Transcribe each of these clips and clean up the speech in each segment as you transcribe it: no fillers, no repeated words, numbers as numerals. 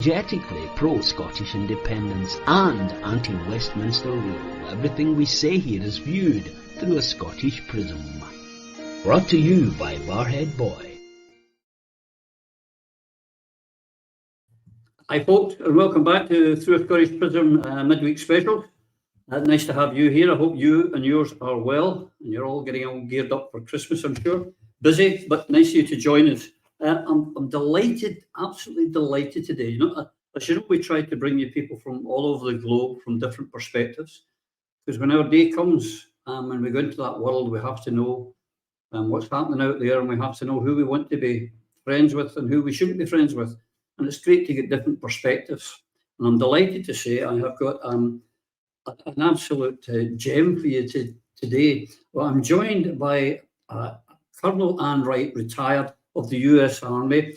unapologetically pro-Scottish independence and anti-Westminster rule. Everything we say here is viewed through a Scottish prism. Brought to you by Barhead Boy. Hi folks, and welcome back to Through a Scottish Prism midweek special. Nice to have you here. I hope you and yours are well, and you're all getting all geared up for Christmas, I'm sure. Busy, but nice of you to join us. I'm delighted, absolutely delighted today. You know, as you know, we try to bring you people from all over the globe from different perspectives, because when our day comes, when we go into that world, we have to know what's happening out there, and we have to know who we want to be friends with and who we shouldn't be friends with. And it's great to get different perspectives. And I'm delighted to say I have got an absolute gem for you today. Well, I'm joined by Colonel Ann Wright, retired of the US Army.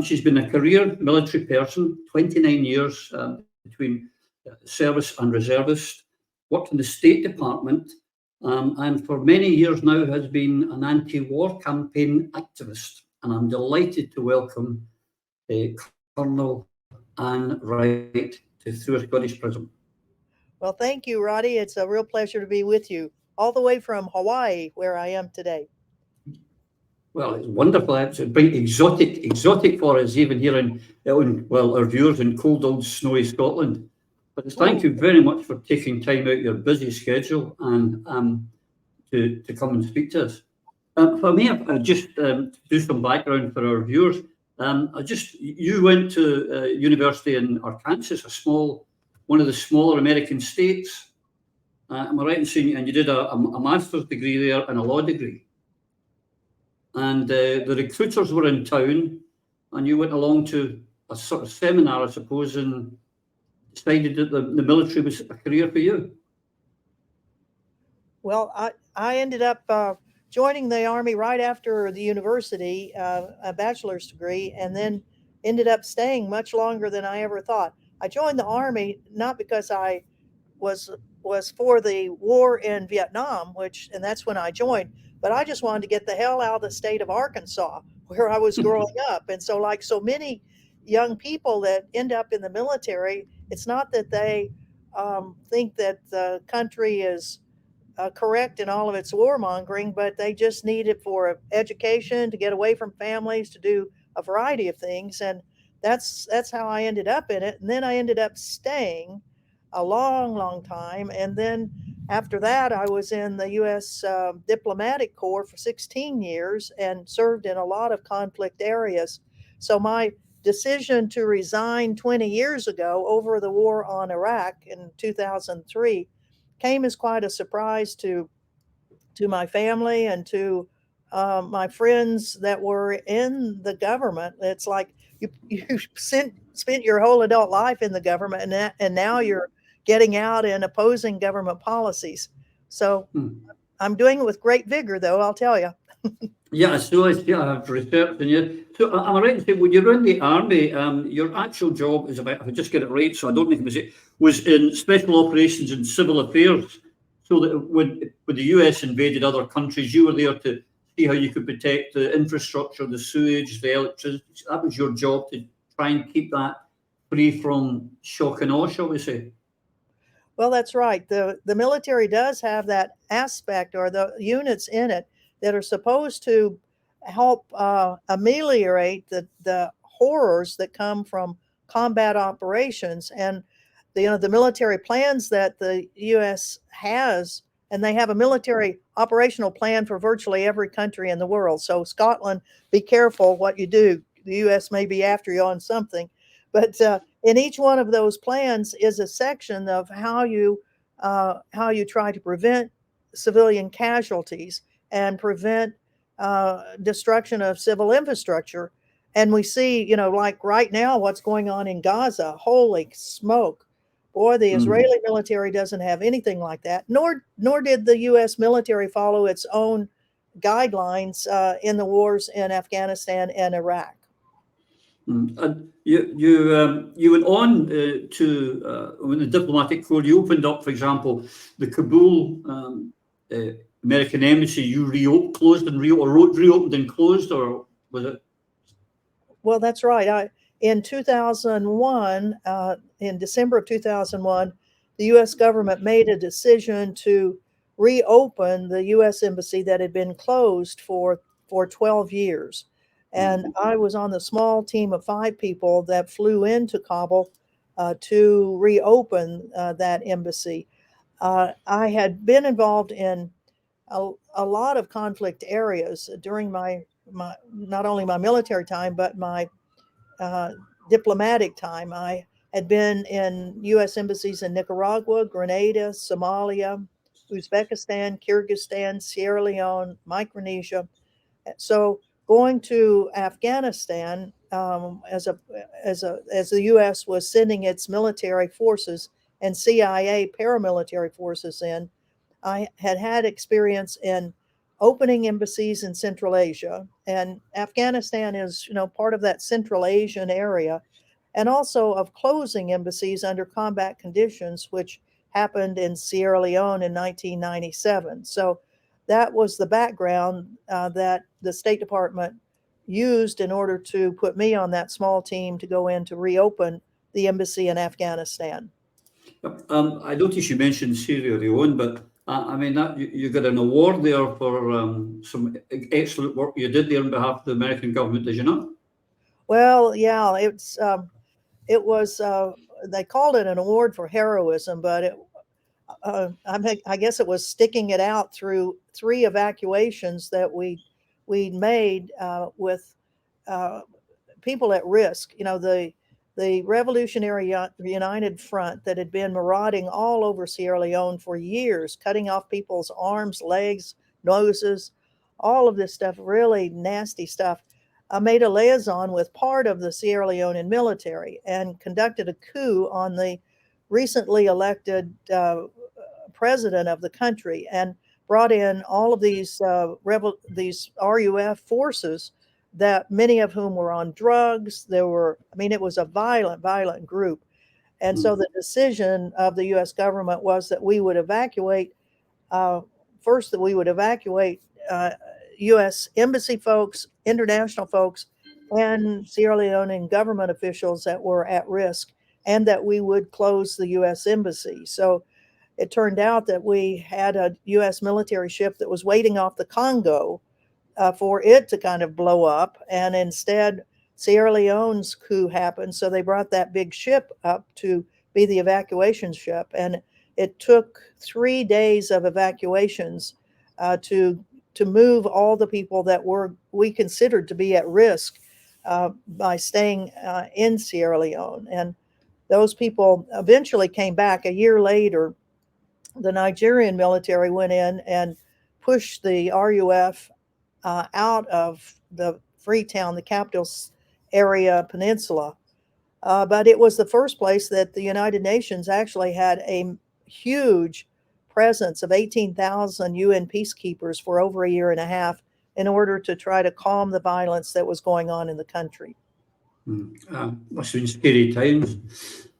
She's been a career military person, 29 years between service and reservist, worked in the State Department, and for many years now has been an anti-war campaign activist. And I'm delighted to welcome Colonel Ann Wright to Through a Scottish Prism. Well, thank you, Roddy. It's a real pleasure to be with you, all the way from Hawaii, where I am today. Well, it's wonderful. It's a bit exotic for us, even here in our viewers in cold old snowy Scotland. But thank you very much for taking time out of your busy schedule and to come and speak to us. For me, I just do some background for our viewers. You went to university in Arkansas, one of the smaller American states. Am I right in saying? And you did a master's degree there and a law degree. And the recruiters were in town, and you went along to a sort of seminar, I suppose, and decided that the military was a career for you. Well, I ended up joining the Army right after the university, a bachelor's degree, and then ended up staying much longer than I ever thought. I joined the Army not because I was for the war in Vietnam, and that's when I joined, but I just wanted to get the hell out of the state of Arkansas, where I was growing up. And so, like so many young people that end up in the military, it's not that they think that the country is correct in all of its warmongering, but they just need it for education, to get away from families, to do a variety of things. And that's how I ended up in it. And then I ended up staying a long time. And then after that, I was in the U.S. Diplomatic Corps for 16 years and served in a lot of conflict areas. So my decision to resign 20 years ago over the war on Iraq in 2003 came as quite a surprise to my family and to my friends that were in the government. It's like you spent your whole adult life in the government, and now you're getting out and opposing government policies. So I'm doing it with great vigor, though, I'll tell you. Yeah, so I've researched on you. So am I right in saying when you're in the Army, your actual job is about, if I just get it right, so I don't think it was in special operations and civil affairs, so that when the US invaded other countries, you were there to see how you could protect the infrastructure, the sewage, the electricity. That was your job, to try and keep that free from shock and awe, shall we say? Well, that's right. The military does have that aspect, or the units in it that are supposed to help ameliorate the horrors that come from combat operations. And the military plans that the U.S. has, and they have a military operational plan for virtually every country in the world. So Scotland, be careful what you do. The U.S. may be after you on something. But in each one of those plans is a section of how you try to prevent civilian casualties and prevent destruction of civil infrastructure. And we see, like right now, what's going on in Gaza. Holy smoke. Boy, the Israeli military doesn't have anything like that, nor did the U.S. military follow its own guidelines in the wars in Afghanistan and Iraq. And you went on to when the diplomatic corps, you opened up, for example, the Kabul American embassy. You reopened and closed, or was it? Well, that's right. in 2001, in December of 2001, the U.S. government made a decision to reopen the U.S. embassy that had been closed for 12 years. And I was on the small team of 5 people that flew into Kabul to reopen that embassy. I had been involved in a lot of conflict areas during my not only my military time, but my diplomatic time. I had been in U.S. embassies in Nicaragua, Grenada, Somalia, Uzbekistan, Kyrgyzstan, Sierra Leone, Micronesia. So going to Afghanistan as the U.S. was sending its military forces and CIA paramilitary forces in, I had experience in opening embassies in Central Asia, and Afghanistan is, part of that Central Asian area, and also of closing embassies under combat conditions, which happened in Sierra Leone in 1997. So that was the background that the State Department used in order to put me on that small team to go in to reopen the embassy in Afghanistan. I noticed you mentioned Sierra Leone, but I mean that you got an award there for some excellent work you did there on behalf of the American government, did you not? Well, yeah, it was they called it an award for heroism, but I guess it was sticking it out through 3 evacuations that we made with people at risk. The Revolutionary United Front that had been marauding all over Sierra Leone for years, cutting off people's arms, legs, noses, all of this stuff, really nasty stuff. I made a liaison with part of the Sierra Leonean military and conducted a coup on the recently elected president of the country and brought in all of these RUF forces, that many of whom were on drugs. It was a violent group. And so the decision of the U.S. government was that we would evacuate, U.S. embassy folks, international folks, and Sierra Leonean government officials that were at risk, and that we would close the U.S. embassy. So it turned out that we had a U.S. military ship that was waiting off the Congo for it to kind of blow up. And instead, Sierra Leone's coup happened. So they brought that big ship up to be the evacuation ship. And it took 3 days of evacuations to move all the people that we considered to be at risk by staying in Sierra Leone. And those people eventually came back. A year later, the Nigerian military went in and pushed the RUF out of the Freetown, the capital area peninsula. But it was the first place that the United Nations actually had a huge presence of 18,000 UN peacekeepers for over a year and a half in order to try to calm the violence that was going on in the country. Must have been scary times.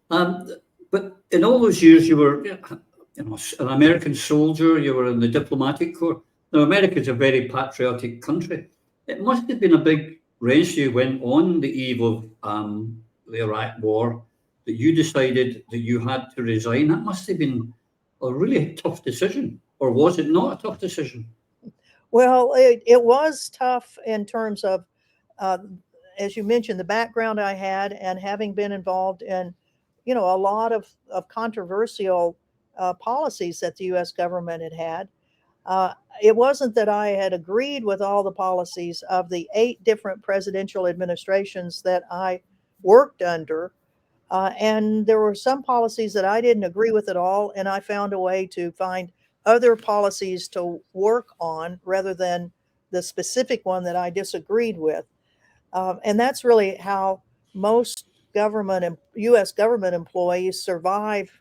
But in all those years, you were an American soldier, you were in the diplomatic corps. Now, America's a very patriotic country. It must have been a big race you went on the eve of the Iraq war, that you decided that you had to resign. That must have been a really tough decision. Or was it not a tough decision? Well, it was tough in terms of, as you mentioned, the background I had and having been involved in, a lot of controversial policies that the U.S. government had. It wasn't that I had agreed with all the policies of the 8 different presidential administrations that I worked under. And there were some policies that I didn't agree with at all. And I found a way to find other policies to work on rather than the specific one that I disagreed with. And that's really how most U.S. government employees survive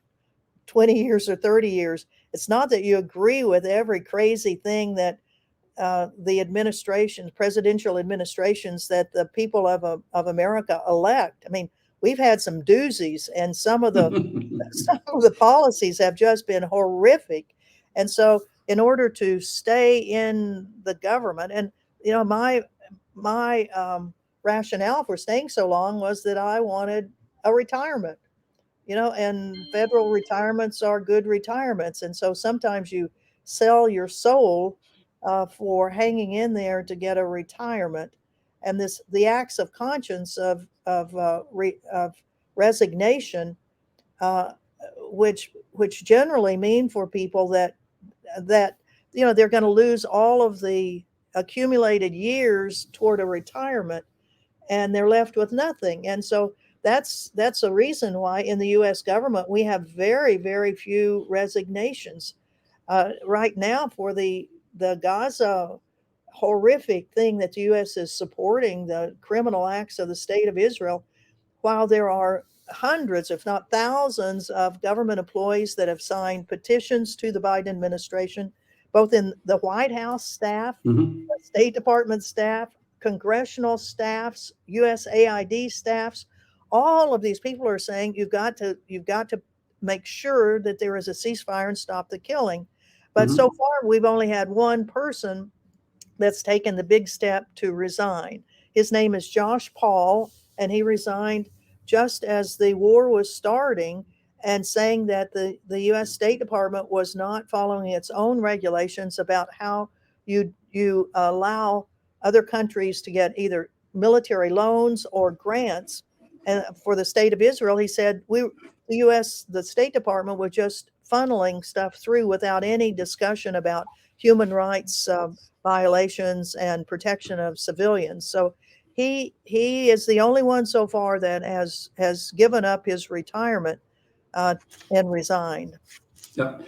20 years or 30 years. It's not that you agree with every crazy thing that the presidential administrations that the people of America elect. I mean, we've had some doozies, and some of the policies have just been horrific. And so in order to stay in the government, and my rationale for staying so long was that I wanted a retirement, and federal retirements are good retirements. And so sometimes you sell your soul for hanging in there to get a retirement. And the acts of conscience of resignation, uh, which generally mean for people that they're going to lose all of the accumulated years toward a retirement, and they're left with nothing. And so that's a reason why in the U.S. government we have very, very few resignations right now for the Gaza horrific thing that the U.S. is supporting, the criminal acts of the state of Israel. While there are hundreds, if not thousands, of government employees that have signed petitions to the Biden administration, both in the White House staff, the State Department staff, congressional staffs, USAID staffs, all of these people are saying you've got to make sure that there is a ceasefire and stop the killing. But so far, we've only had one person that's taken the big step to resign. His name is Josh Paul, and he resigned just as the war was starting, and saying that the U.S. State Department was not following its own regulations about how you allow other countries to get either military loans or grants. And for the state of Israel, he said the State Department was just funneling stuff through without any discussion about human rights violations and protection of civilians. So he is the only one so far that has given up his retirement and resigned. Yeah.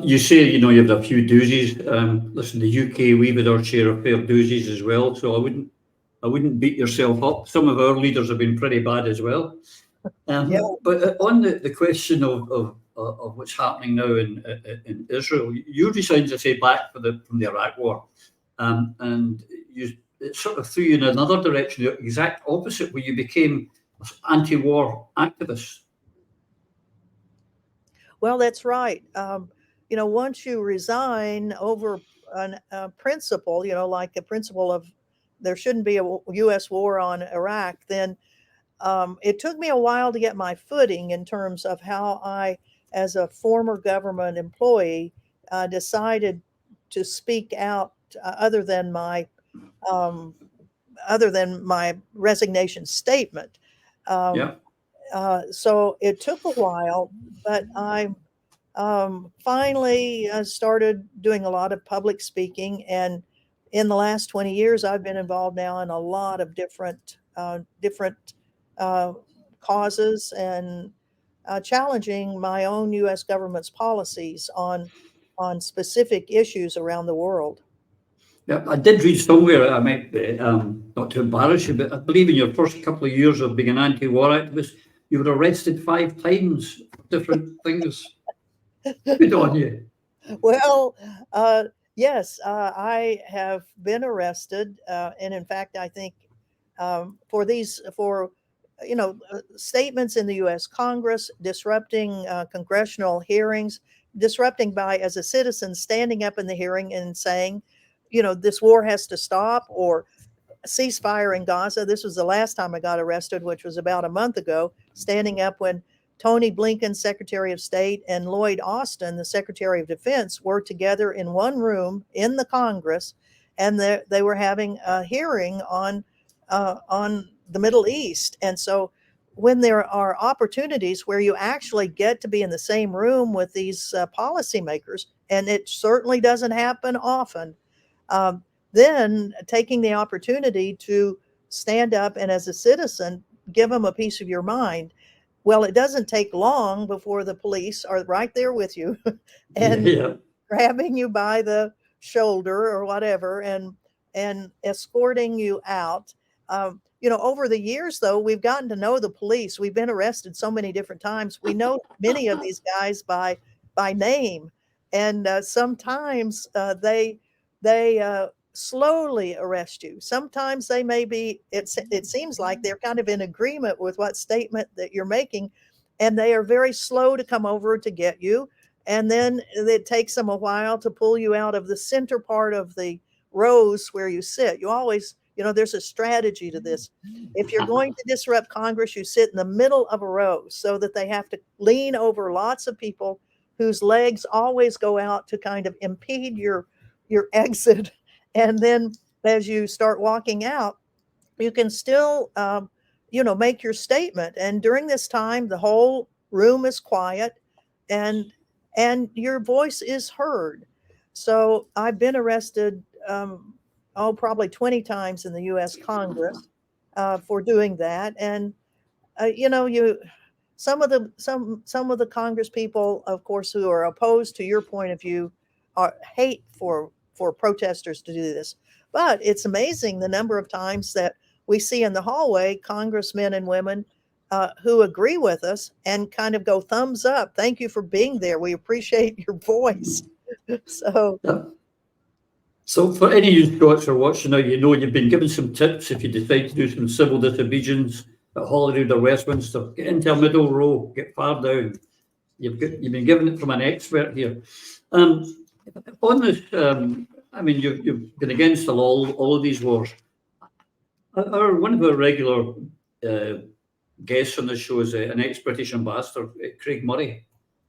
You say, you have a few doozies. Listen, the UK, we've had our share of fair doozies as well. So I wouldn't beat yourself up. Some of our leaders have been pretty bad as well. Yeah. But on the question of what's happening now in Israel, you resigned, as I say, back from the Iraq war, and it sort of threw you in another direction, the exact opposite, where you became anti-war activist. Well, that's right. Once you resign over a principle, like the principle of there shouldn't be a U.S. war on Iraq, then it took me a while to get my footing in terms of how I, as a former government employee, decided to speak out other than my resignation statement. So it took a while, but I finally started doing a lot of public speaking. And in the last 20 years, I've been involved now in a lot of different causes and challenging my own U.S. government's policies on specific issues around the world. Yeah, I did read somewhere, I might not to embarrass you, but I believe in your first couple of years of being an anti-war activist, you were arrested 5 times for different things. Good on you. Well, yes, I have been arrested, and in fact, I think for statements in the U.S. Congress, disrupting congressional hearings, disrupting by, as a citizen, standing up in the hearing and saying, this war has to stop, or ceasefire in Gaza. This was the last time I got arrested, which was about a month ago, standing up when Tony Blinken, Secretary of State, and Lloyd Austin, the Secretary of Defense, were together in one room in the Congress, and they were having a hearing on the Middle East. And so when there are opportunities where you actually get to be in the same room with these policymakers, and it certainly doesn't happen often, then taking the opportunity to stand up and, as a citizen, give them a piece of your mind. Well, it doesn't take long before the police are right there with you and grabbing you by the shoulder or whatever and escorting you out. Over the years, though, we've gotten to know the police. We've been arrested so many different times. We know many of these guys by name, and sometimes they slowly arrest you. Sometimes they may be, it seems like they're kind of in agreement with what statement that you're making, and they are very slow to come over to get you. And then it takes them a while to pull you out of the center part of the rows where you sit. You always there's a strategy to this. If you're going to disrupt Congress, you sit in the middle of a row so that they have to lean over lots of people whose legs always go out to kind of impede your exit. And then as you start walking out, you can still, make your statement. And during this time, the whole room is quiet and your voice is heard. So I've been arrested, probably 20 times in the U.S. Congress for doing that. And, some of the Congress people, of course, who are opposed to your point of view, hate for protesters to do this. But it's amazing the number of times that we see in the hallway congressmen and women who agree with us and kind of go thumbs up. Thank you for being there. We appreciate your voice. So for any of you Scots who are watching now, you've been given some tips if you decide to do some civil disobedience at Holyrood or Westminster. Get into a middle row, get far down. You've been given it from an expert here. On this, you've been against all of these wars. One of our regular guests on the show is an ex-British ambassador, Craig Murray.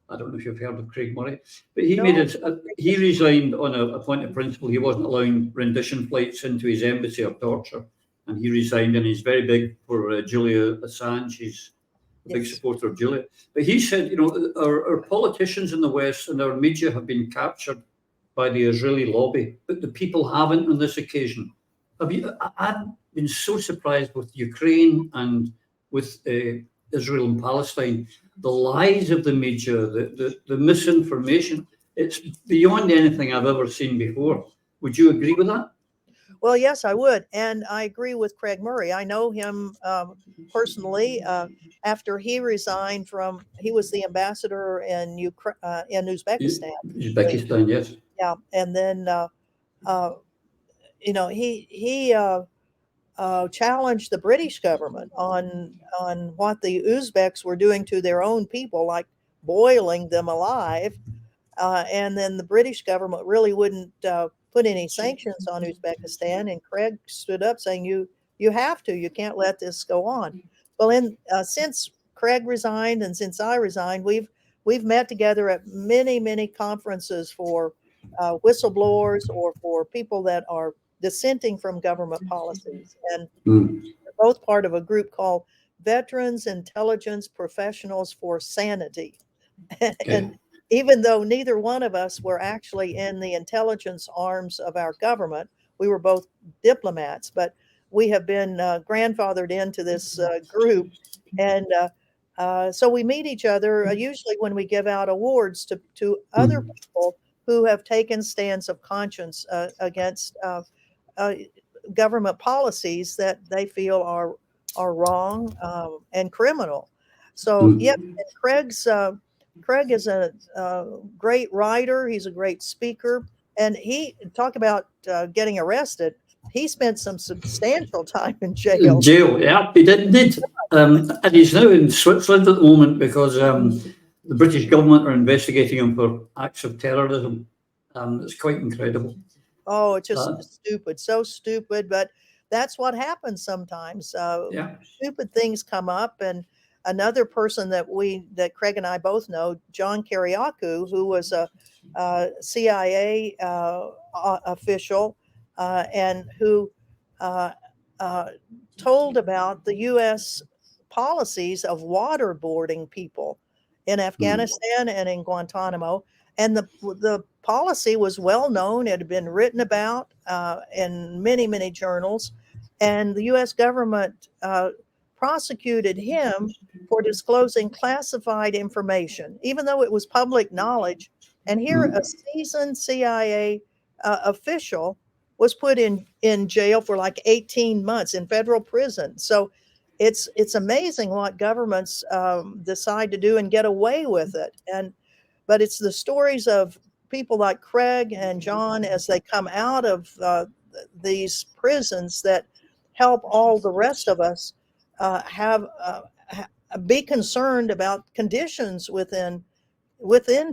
I don't know if you've heard of Craig Murray, but he resigned on a point of principle. He wasn't allowing rendition flights into his embassy or torture, and he resigned. And he's very big for Julia Assange. He's a big supporter of Julia. But he said, our politicians in the West and our media have been captured by the Israeli lobby, but the people haven't on this occasion. I've been so surprised with Ukraine and with Israel and Palestine. The lies of the media, the misinformation, it's beyond anything I've ever seen before. Would you agree with that? Well, yes, I would. And I agree with Craig Murray. I know him personally. After he resigned he was the ambassador in Uzbekistan. Uzbekistan, yes. Yeah. And then, he challenged the British government on what the Uzbeks were doing to their own people, like boiling them alive. And then the British government really wouldn't put any sanctions on Uzbekistan. And Craig stood up saying, you have to, you can't let this go on. Well, since Craig resigned and since I resigned, we've met together at many, many conferences for whistleblowers or for people that are dissenting from government policies. And we're both part of a group called Veterans Intelligence Professionals for Sanity. And even though neither one of us were actually in the intelligence arms of our government, we were both diplomats, but we have been grandfathered into this group. And so we meet each other usually when we give out awards to other people who have taken stands of conscience against government policies that they feel are wrong and criminal. So Craig is a great writer. He's a great speaker, and he talk about getting arrested. He spent some substantial time in jail. Yeah, he did. And he's now in Switzerland at the moment because the British government are investigating him for acts of terrorism. It's quite incredible. Oh, it's just stupid, so stupid. But that's what happens sometimes. Stupid things come up. And another person that Craig and I both know, John Kyawku, who was a CIA official and who told about the U.S. policies of waterboarding people in Afghanistan and in Guantanamo. And the policy was well known. It had been written about in many, many journals. And the U.S. government prosecuted him for disclosing classified information, even though it was public knowledge. And here a seasoned CIA official was put in jail for like 18 months in federal prison. So it's amazing what governments decide to do and get away with it. But it's the stories of people like Craig and John as they come out of these prisons that help all the rest of us be concerned about conditions within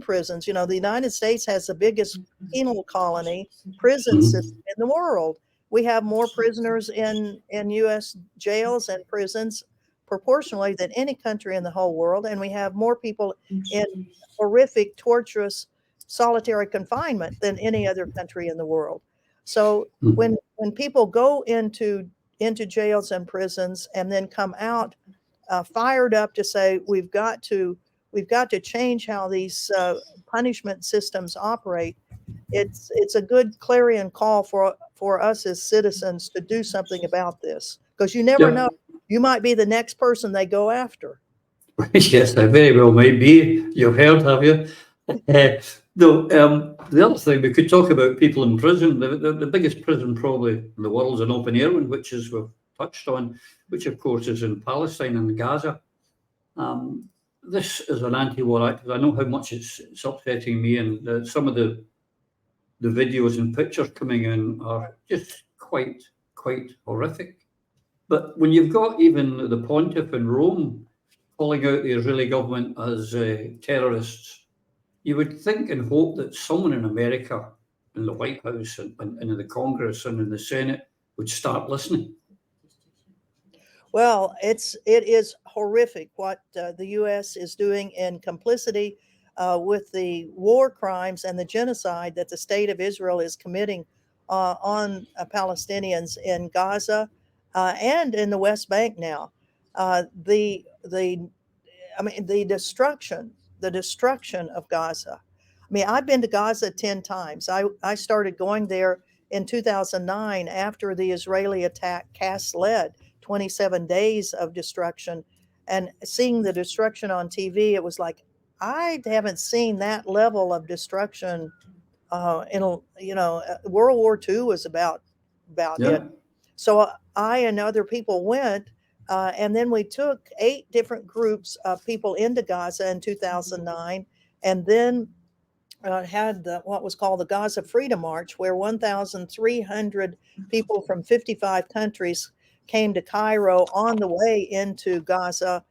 prisons. The United States has the biggest penal colony prison system in the world, we have more prisoners in U.S. jails and prisons proportionally than any country in the whole world, and we have more people in horrific, torturous, solitary confinement than any other country in the world. So when people go into jails and prisons and then come out fired up to say we've got to change how these punishment systems operate, it's a good clarion call for us as citizens to do something about this, because you never know, you might be the next person they go after. Yes, I very well might be. You've heard, have you? The other thing, we could talk about people in prison. The biggest prison probably in the world is an open air one, which is we've touched on, which of course is in Palestine and Gaza. This is an anti-war act. I know how much it's upsetting me, and some of the videos and pictures coming in are just quite horrific. But when you've got even the pontiff in Rome calling out the Israeli government as terrorists, you would think and hope that someone in America, in the White House and in the Congress and in the Senate, would start listening. Well, it is horrific what the U.S. is doing in complicity with the war crimes and the genocide that the state of Israel is committing on Palestinians in Gaza and in the West Bank now. The destruction of Gaza. I mean, I've been to Gaza 10 times. I started going there in 2009 after the Israeli attack cast lead, 27 days of destruction, and seeing the destruction on TV, it was like, I haven't seen that level of destruction. World War II was about it. So I and other people went, and then we took 8 different groups of people into Gaza in 2009, and then had what was called the Gaza Freedom March, where 1,300 people from 55 countries came to Cairo on the way into Gaza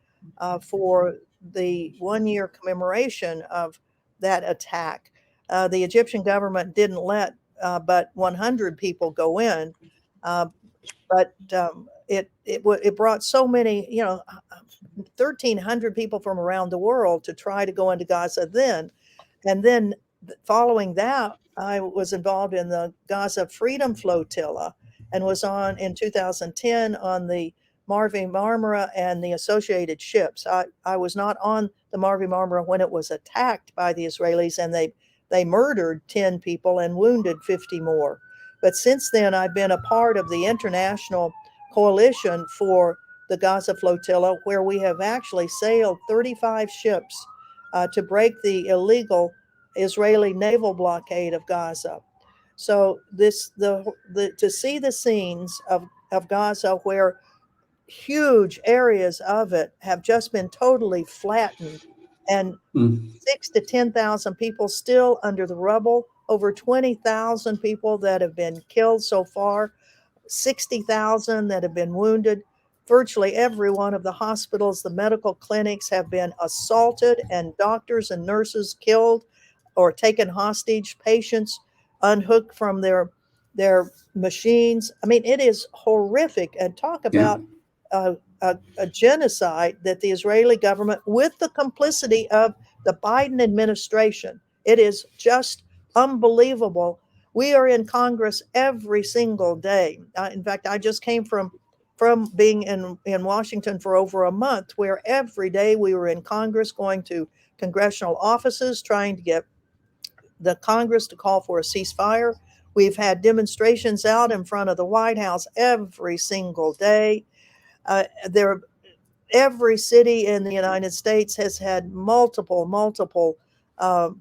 for the 1-year commemoration of that attack. The Egyptian government didn't let but 100 people go in, but it brought so many, 1,300 people from around the world to try to go into Gaza then. And then following that, I was involved in the Gaza Freedom Flotilla and was in 2010 on the Marvi Marmara and the associated ships. I was not on the Marvi Marmara when it was attacked by the Israelis, and they murdered 10 people and wounded 50 more. But since then, I've been a part of the international coalition for the Gaza Flotilla, where we have actually sailed 35 ships to break the illegal Israeli naval blockade of Gaza. So to see the scenes of Gaza, where huge areas of it have just been totally flattened, and 6,000 to 10,000 people still under the rubble, over 20,000 people that have been killed so far, 60,000 that have been wounded. Virtually every one of the hospitals, the medical clinics have been assaulted, and doctors and nurses killed or taken hostage, patients unhooked from their machines. I mean, it is horrific. And talk about a genocide that the Israeli government, with the complicity of the Biden administration, it is just unbelievable. We are in Congress every single day. In fact, I just came from being in Washington for over a month, where every day we were in Congress, going to congressional offices, trying to get the Congress to call for a ceasefire. We've had demonstrations out in front of the White House every single day. Every city in the United States has had multiple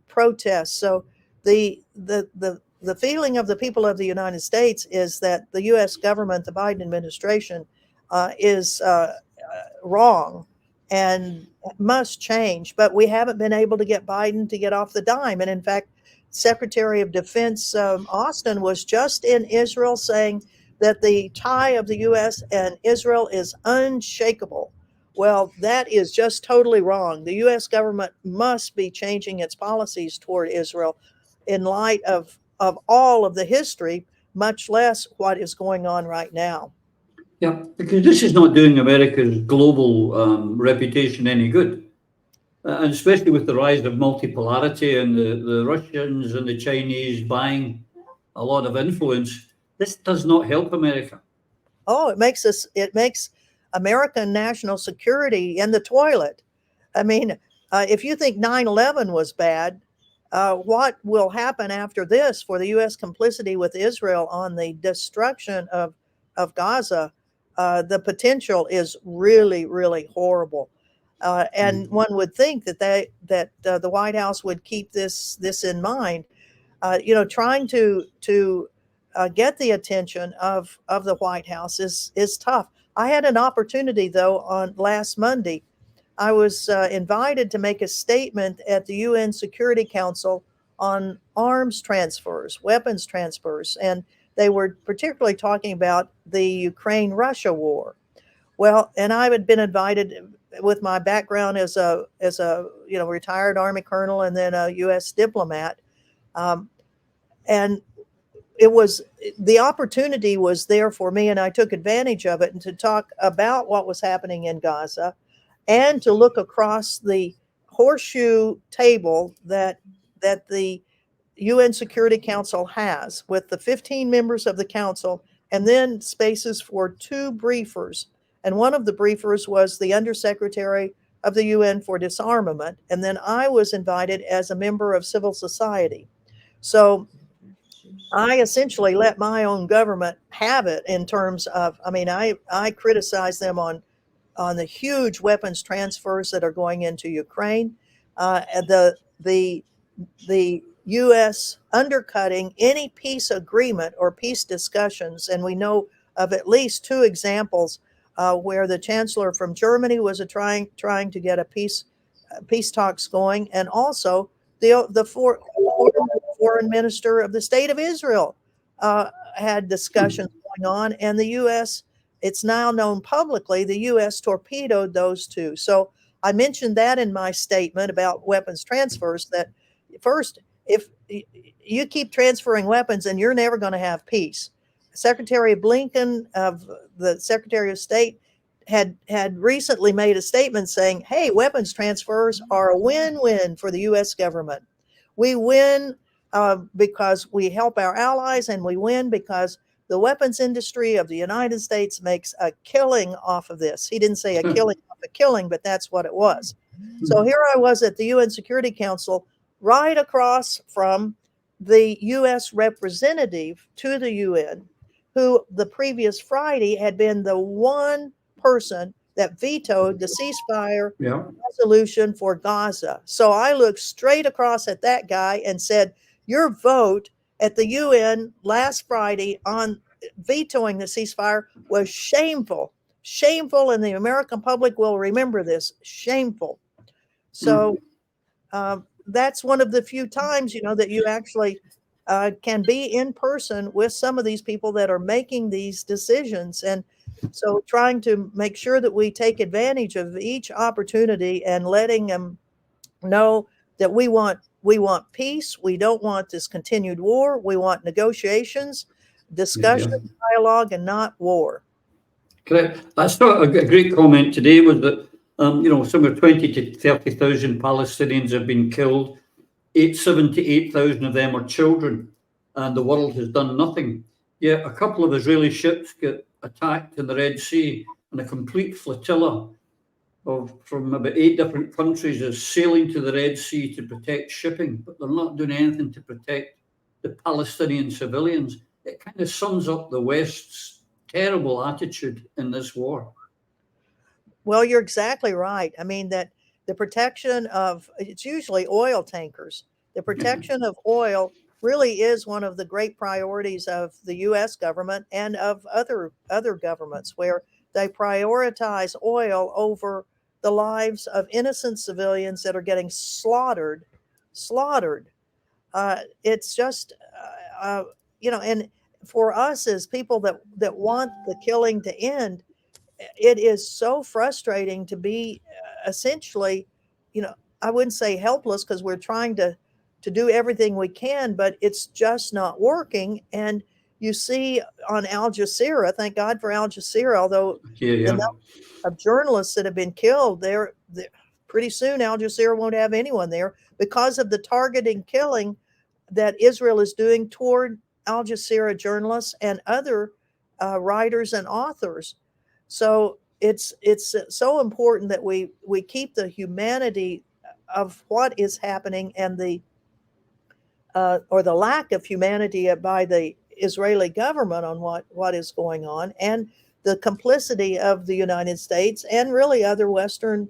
protests. So the feeling of the people of the United States is that the U.S. government, the Biden administration, is wrong and must change. But we haven't been able to get Biden to get off the dime. And in fact, Secretary of Defense Austin was just in Israel saying that the tie of the U.S. and Israel is unshakable. Well, that is just totally wrong. The U.S. government must be changing its policies toward Israel in light of all of the history, much less what is going on right now. Yeah, because this is not doing America's global reputation any good. And especially with the rise of multipolarity and the Russians and the Chinese buying a lot of influence, this does not help America. Oh, it makes American national security in the toilet. I mean, if you think 9/11 was bad, what will happen after this for the U.S. complicity with Israel on the destruction of Gaza? The potential is really, really horrible. And one would think that the White House would keep this in mind. Trying to get the attention of the White House is tough. I had an opportunity though on last Monday. I was invited to make a statement at the UN Security Council on arms transfers, weapons transfers, and they were particularly talking about the Ukraine-Russia war. Well, and I had been invited with my background as a retired Army colonel and then a U.S. diplomat, and the opportunity was there for me, and I took advantage of it, and to talk about what was happening in Gaza, and to look across the horseshoe table that the UN Security Council has, with the 15 members of the council, and then spaces for 2 briefers. And one of the briefers was the Undersecretary of the UN for Disarmament, and then I was invited as a member of civil society. So I essentially let my own government have it in terms of, I criticize them on the huge weapons transfers that are going into Ukraine, the U.S. undercutting any peace agreement or peace discussions, and we know of at least 2 examples where the chancellor from Germany was trying to get a peace talks going, and also the foreign minister of the state of Israel had discussions going on, and the U.S. It's now known publicly the U.S. torpedoed those 2. So I mentioned that in my statement about weapons transfers, that first, if you keep transferring weapons, and you're never going to have peace. Secretary Blinken of the Secretary of State had recently made a statement saying, hey, weapons transfers are a win-win for the U.S. government. We win because we help our allies, and we win because the weapons industry of the United States makes a killing off of this. He didn't say a killing off a killing, but that's what it was. So here I was at the UN Security Council, right across from the U.S. representative to the UN, who the previous Friday had been the one person that vetoed the ceasefire resolution for Gaza. So I looked straight across at that guy and said, your vote at the UN last Friday on vetoing the ceasefire was shameful, and the American public will remember this, shameful. So that's one of the few times, that you actually can be in person with some of these people that are making these decisions. And so trying to make sure that we take advantage of each opportunity and letting them know that we want peace. We don't want this continued war. We want negotiations, discussion, dialogue, and not war. Correct. I saw a great comment today was that, somewhere 20 to 30,000 Palestinians have been killed. 78,000 of them are children, and the world has done nothing. Yet a couple of Israeli ships get attacked in the Red Sea, and a complete flotilla from about 8 different countries is sailing to the Red Sea to protect shipping, but they're not doing anything to protect the Palestinian civilians. It kind of sums up the West's terrible attitude in this war. Well, you're exactly right. I mean, that the protection of, it's usually oil tankers. The protection of oil really is one of the great priorities of the U.S. government and of other governments, where they prioritize oil over the lives of innocent civilians that are getting slaughtered. It's just, and for us as people that want the killing to end, it is so frustrating to be essentially, I wouldn't say helpless, because we're trying to do everything we can, but it's just not working. And you see on Al Jazeera, thank God for Al Jazeera, although Yeah. the number of journalists that have been killed there, pretty soon Al Jazeera won't have anyone there because of the targeting killing that Israel is doing toward Al Jazeera journalists and other writers and authors. So it's so important that we keep the humanity of what is happening and the or the lack of humanity by the Israeli government on what is going on, and the complicity of the United States and really other Western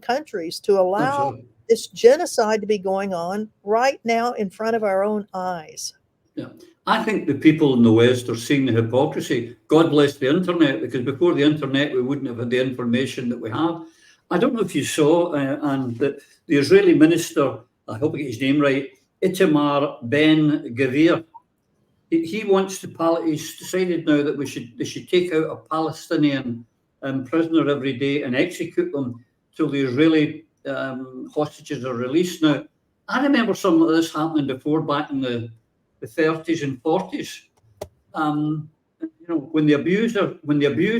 countries to allow Absolutely. this genocide to be going on right now in front of our own eyes. Yeah. I think the people in the West are seeing the hypocrisy. God bless the internet, because before the internet, we wouldn't have had the information that we have. I don't know if you saw, and the Israeli minister, I hope I get his name right, Itamar Ben-Gvir, he wants to, he's decided now that they should take out a Palestinian prisoner every day and execute them till the Israeli hostages are released. Now, I remember some of this happening before, back in the 30s and 40s. When the abused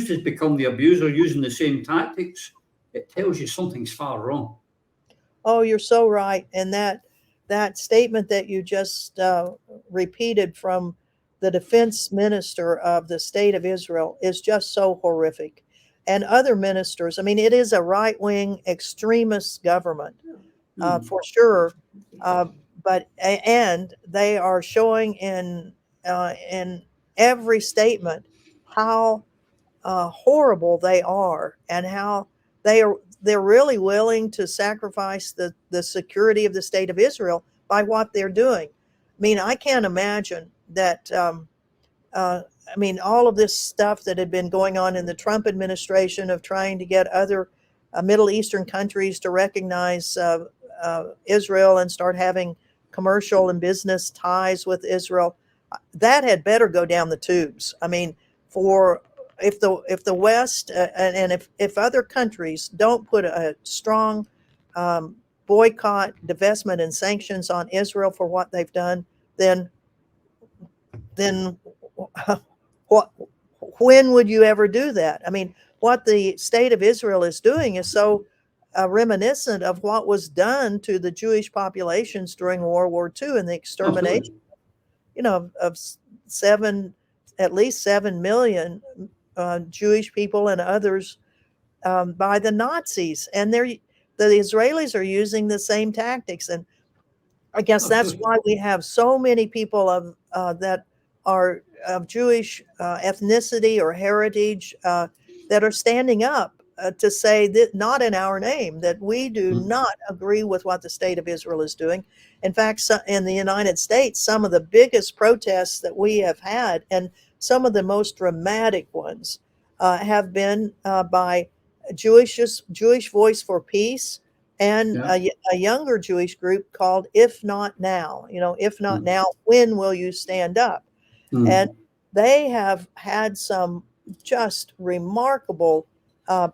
has become the abuser using the same tactics, it tells you something's far wrong. Oh, you're so right. And that statement that you just repeated from the defense minister of the state of Israel is just so horrific. And other ministers, I mean, it is a right-wing extremist government for sure. And they are showing in every statement how horrible they are, and how they're really willing to sacrifice the security of the state of Israel by what they're doing. I mean, I can't imagine that. I mean, all of this stuff that had been going on in the Trump administration of trying to get other Middle Eastern countries to recognize Israel and start having commercial and business ties with Israel, that had better go down the tubes. I mean, if the West and if other countries don't put a strong boycott, divestment, and sanctions on Israel for what they've done, then when would you ever do that? I mean, what the state of Israel is doing is so reminiscent of what was done to the Jewish populations during World War II and the extermination, of at least 7 million Jewish people and others by the Nazis. And the Israelis are using the same tactics. And I guess that's why we have so many people that are of Jewish ethnicity or heritage that are standing up to say that not in our name, that we do not agree with what the state of Israel is doing. In fact, in the United States, some of the biggest protests that we have had, and some of the most dramatic ones, have been by Jewish Voice for Peace and a younger Jewish group called If Not Now. If not now, when will you stand up? And they have had some just remarkable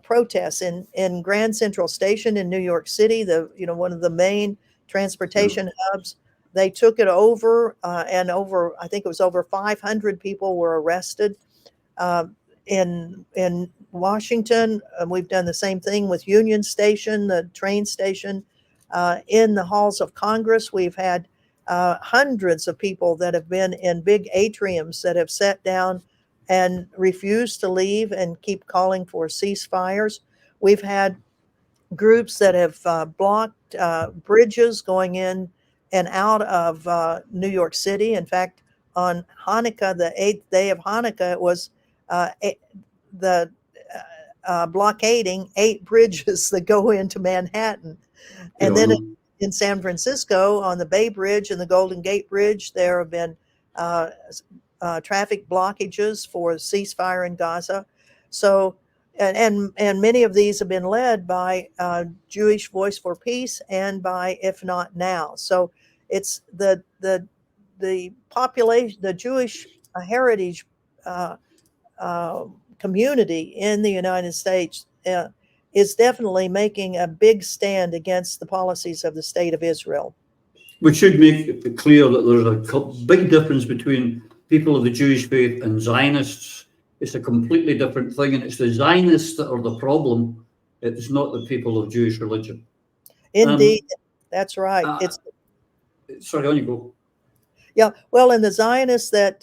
protests in Grand Central Station in New York City, one of the main transportation hubs. They took it over, and I think it was over 500 people were arrested. In Washington, we've done the same thing with Union Station, the train station. In the halls of Congress, we've had hundreds of people that have been in big atriums that have sat down and refused to leave and keep calling for ceasefires. We've had groups that have blocked bridges going in and out of New York City. In fact, on Hanukkah, the 8th day of Hanukkah, it was blockading 8 bridges that go into Manhattan. And then in San Francisco, on the Bay Bridge and the Golden Gate Bridge, there have been traffic blockages for ceasefire in Gaza. So, and many of these have been led by Jewish Voice for Peace and by If Not Now. So it's the population, the Jewish heritage community in the United States is definitely making a big stand against the policies of the state of Israel. We should make it clear that there's a big difference between people of the Jewish faith and Zionists. It's a completely different thing, and it's the Zionists that are the problem. It's not the people of Jewish religion. Indeed, that's right. It's sorry, on you go. Yeah, well, and the Zionists that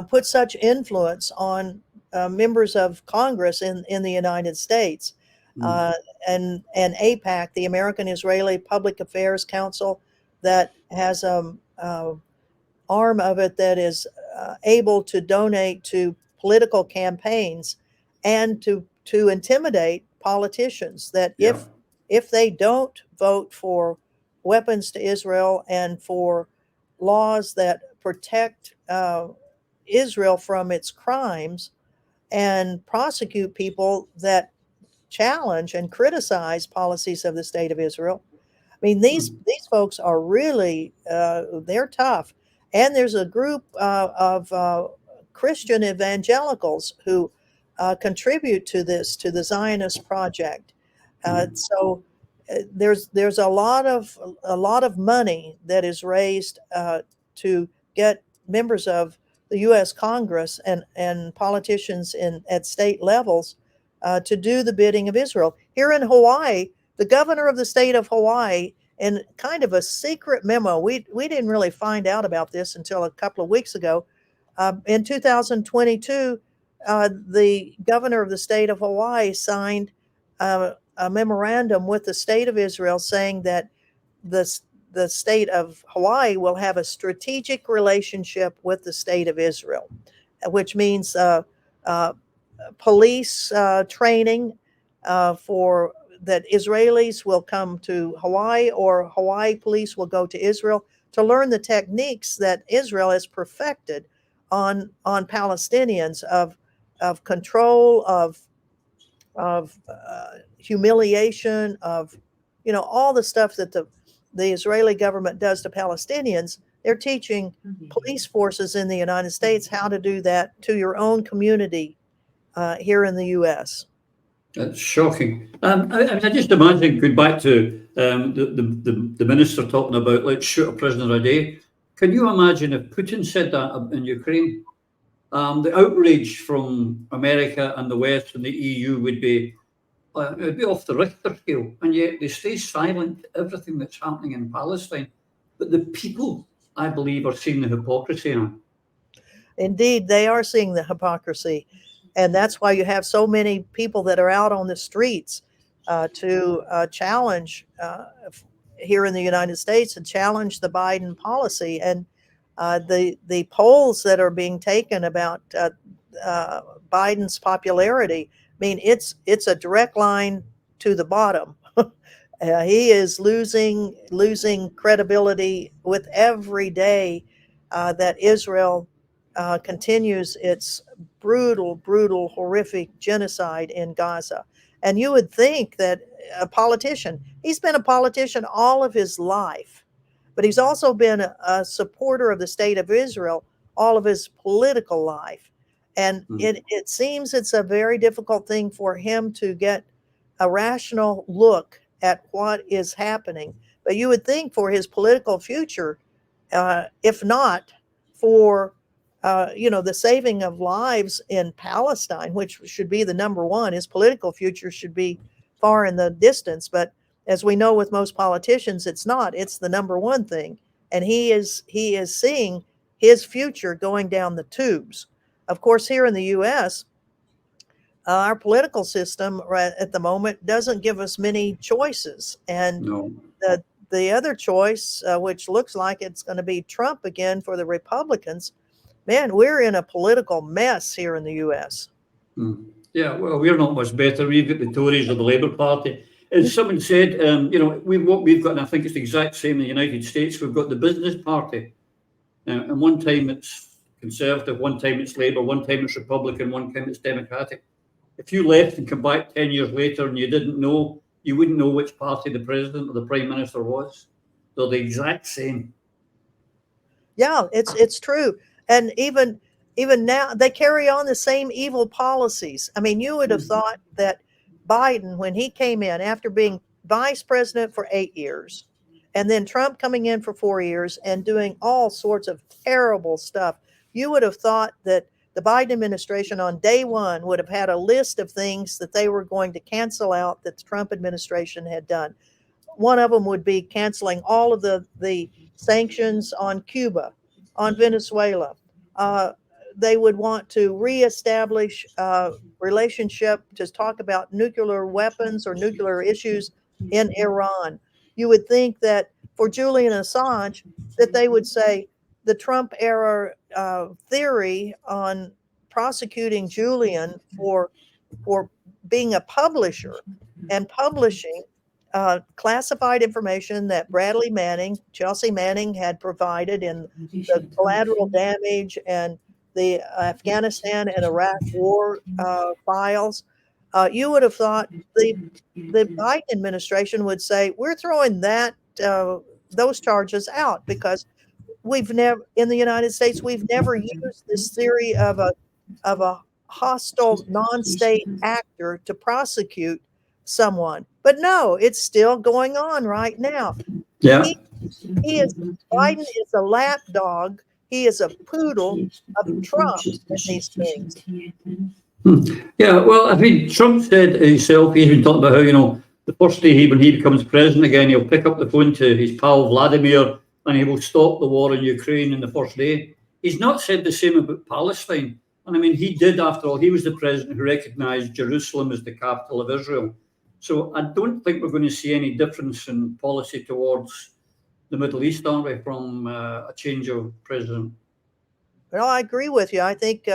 put such influence on members of Congress in the United States, and AIPAC, the American Israeli Public Affairs Council, that has arm of it that is able to donate to political campaigns and to intimidate politicians, that if they don't vote for weapons to Israel and for laws that protect Israel from its crimes and prosecute people that challenge and criticize policies of the state of Israel. I mean, these folks are really, they're tough. And there's a group of Christian evangelicals who contribute to the Zionist project. So there's a lot of money that is raised to get members of the U.S. Congress and politicians at state levels to do the bidding of Israel. Here in Hawaii, the governor of the state of Hawaii, in kind of a secret memo, we didn't really find out about this until a couple of weeks ago. In 2022, the governor of the state of Hawaii signed a memorandum with the state of Israel saying that the state of Hawaii will have a strategic relationship with the state of Israel, which means police training for that Israelis will come to Hawaii, or Hawaii police will go to Israel to learn the techniques that Israel has perfected on Palestinians of control, of humiliation, of all the stuff that the Israeli government does to Palestinians. They're teaching police forces in the United States how to do that to your own community here in the U.S. That's shocking. I just imagine going back to the minister talking about let's shoot a prisoner a day. Can you imagine if Putin said that in Ukraine? The outrage from America and the West and the EU would be it'd be off the Richter scale, and yet they stay silent to everything that's happening in Palestine. But the people, I believe, are seeing the hypocrisy now. Indeed, they are seeing the hypocrisy. And that's why you have so many people that are out on the streets to challenge here in the United States and challenge the Biden policy. And the polls that are being taken about Biden's popularity, I mean, it's a direct line to the bottom. He is losing credibility with every day that Israel continues its brutal, horrific genocide in Gaza. And you would think that a politician, he's been a politician all of his life, but he's also been a supporter of the state of Israel all of his political life. And it seems it's a very difficult thing for him to get a rational look at what is happening. But you would think for his political future, if not for the saving of lives in Palestine, which should be the number one, his political future should be far in the distance. But as we know with most politicians, it's not. It's the number one thing. And he is seeing his future going down the tubes. Of course, here in the U.S., our political system right at the moment doesn't give us many choices. And the other choice, which looks like it's going to be Trump again for the Republicans, man, we're in a political mess here in the U.S. Yeah, well, we're not much better. We've got the Tories or the Labour Party. As someone said, what we've got, and I think it's the exact same in the United States, we've got the business party. And one time it's Conservative, one time it's Labour, one time it's Republican, one time it's Democratic. If you left and come back 10 years later and you didn't know, you wouldn't know which party the president or the prime minister was. They're the exact same. Yeah, it's true. And even now, they carry on the same evil policies. I mean, you would have thought that Biden, when he came in after being vice president for 8 years and then Trump coming in for 4 years and doing all sorts of terrible stuff. You would have thought that the Biden administration on day one would have had a list of things that they were going to cancel out that the Trump administration had done. One of them would be canceling all of the sanctions on Cuba, on Venezuela. They would want to reestablish relationship to talk about nuclear weapons or nuclear issues in Iran. You would think that for Julian Assange, that they would say the Trump era theory on prosecuting Julian for being a publisher and publishing classified information that Bradley Manning, Chelsea Manning, had provided in the collateral damage and the Afghanistan and Iraq war files. You would have thought the Biden administration would say, we're throwing those charges out, because we've never, in the United States, we've never used this theory of a hostile non-state actor to prosecute someone. But no, it's still going on right now. Yeah. Biden is a lapdog. He is a poodle of Trump in these things. Yeah, well, I mean, Trump said himself, he's been talking about how, the first day when he becomes president again, he'll pick up the phone to his pal Vladimir and he will stop the war in Ukraine in the first day. He's not said the same about Palestine. And I mean, he did, after all, he was the president who recognized Jerusalem as the capital of Israel. So I don't think we're going to see any difference in policy towards the Middle East, aren't we, from a change of president? Well, I agree with you. I think,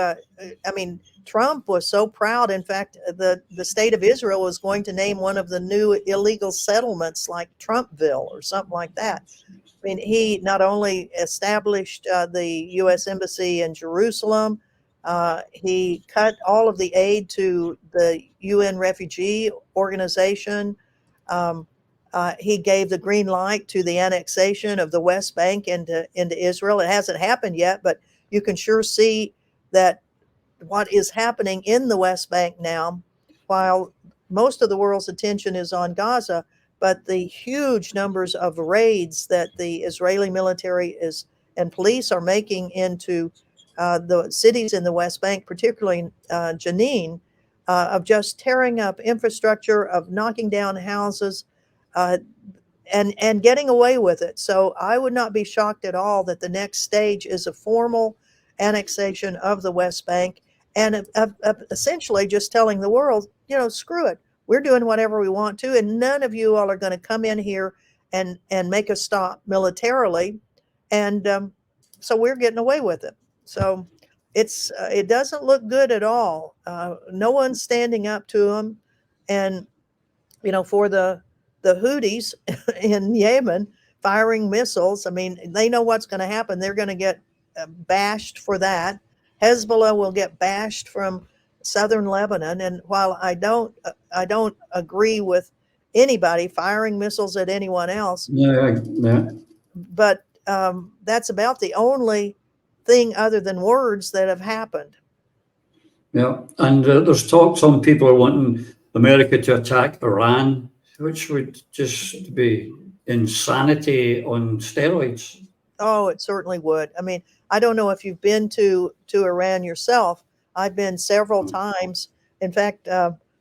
Trump was so proud. In fact, the state of Israel was going to name one of the new illegal settlements like Trumpville or something like that. I mean, he not only established the U.S. Embassy in Jerusalem, he cut all of the aid to the UN Refugee Organization. He gave the green light to the annexation of the West Bank into Israel. It hasn't happened yet, but you can sure see that what is happening in the West Bank now, while most of the world's attention is on Gaza, but the huge numbers of raids that the Israeli military and police are making into the cities in the West Bank, particularly Jenin, of just tearing up infrastructure, of knocking down houses, and getting away with it. So I would not be shocked at all that the next stage is a formal annexation of the West Bank, and essentially just telling the world, screw it. We're doing whatever we want to, and none of you all are going to come in here and make us stop militarily. And so we're getting away with it. So it doesn't look good at all. No one's standing up to them. And, for the Houthis in Yemen firing missiles, I mean, they know what's going to happen. They're going to get bashed for that. Hezbollah will get bashed from southern Lebanon. And while I don't agree with anybody firing missiles at anyone else, but that's about the only thing other than words that have happened. Yeah, and there's talk, some people are wanting America to attack Iran, which would just be insanity on steroids. Oh, it certainly would. I mean, I don't know if you've been to Iran yourself. I've been several times. In fact,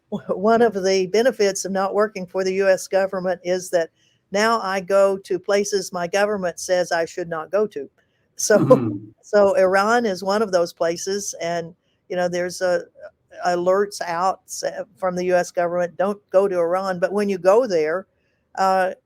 one of the benefits of not working for the U.S. government is that now I go to places my government says I should not go to. So, so Iran is one of those places, and there's alerts out from the U.S. government, don't go to Iran. But when you go there, the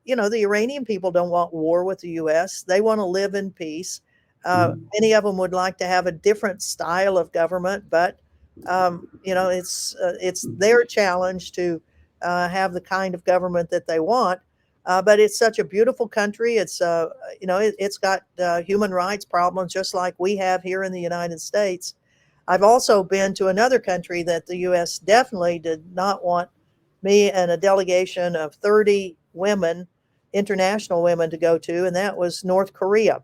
Iranian people don't want war with the U.S. They want to live in peace. Many of them would like to have a different style of government, but it's their challenge to have the kind of government that they want. But it's such a beautiful country. It's it's got human rights problems just like we have here in the United States. I've also been to another country that the U.S. definitely did not want me and a delegation of 30 women, international women, to go to, and that was North Korea.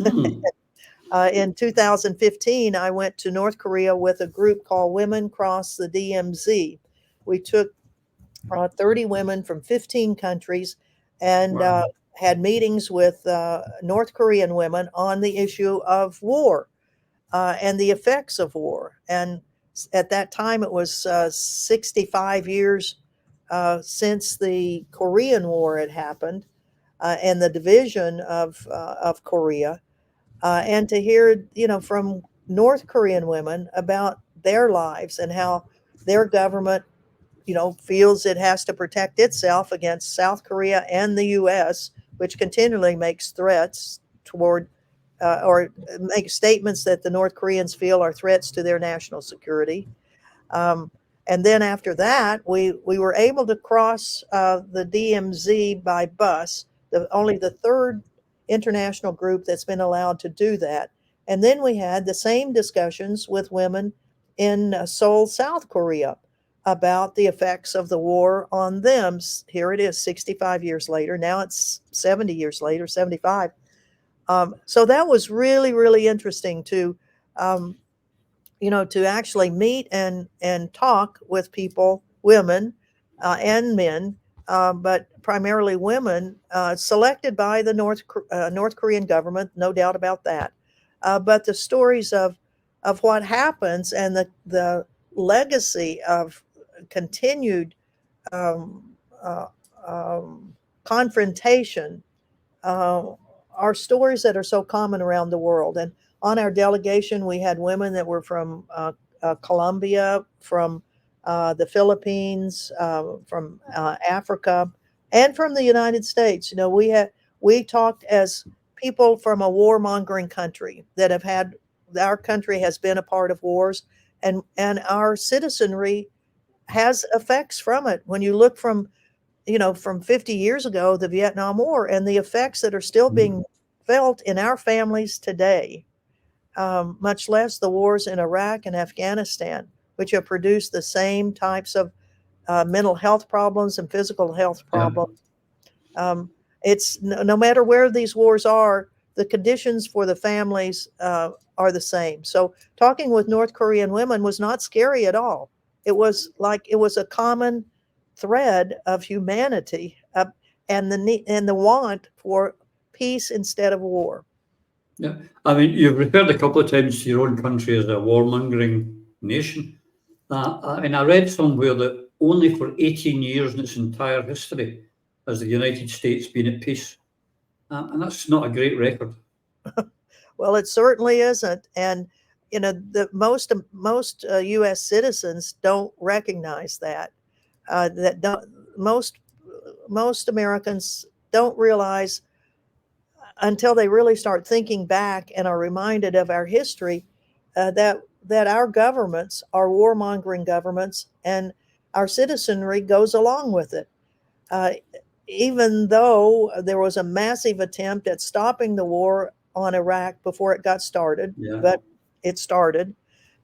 In 2015, I went to North Korea with a group called Women Cross the DMZ. We took 30 women from 15 countries and had meetings with North Korean women on the issue of war and the effects of war. And at that time, it was 65 years since the Korean War had happened and the division of Korea. And to hear, from North Korean women about their lives and how their government, feels it has to protect itself against South Korea and the U.S., which continually makes threats toward or make statements that the North Koreans feel are threats to their national security. And then after that, we were able to cross the DMZ by bus, only the third international group that's been allowed to do that. And then we had the same discussions with women in Seoul, South Korea, about the effects of the war on them. Here it is, 65 years later. Now it's 70 years later, 75. So that was really, really interesting to, to actually meet and talk with people, women and men, but primarily women, selected by the North Korean government, no doubt about that. But the stories of what happens and the legacy of continued confrontation are stories that are so common around the world. And on our delegation, we had women that were from Colombia, from the Philippines, from Africa, and from the United States. We talked as people from a warmongering country that have had, our country has been a part of wars, and our citizenry has effects from it. When you look from 50 years ago, the Vietnam War, and the effects that are still being felt in our families today, much less the wars in Iraq and Afghanistan, which have produced the same types of mental health problems and physical health problems. It's no matter where these wars are, the conditions for the families are the same. So talking with North Korean women was not scary at all. It was a common thread of humanity and the want for peace instead of war. Yeah, I mean, you've referred a couple of times to your own country as a warmongering nation. I mean, I read somewhere that only for 18 years in its entire history has the United States been at peace. And that's not a great record. Well, it certainly isn't. And, the most U.S. citizens don't recognize that. Most Americans don't realize until they really start thinking back and are reminded of our history that our governments are warmongering governments, and our citizenry goes along with it. Even though there was a massive attempt at stopping the war on Iraq before it got started, but it started.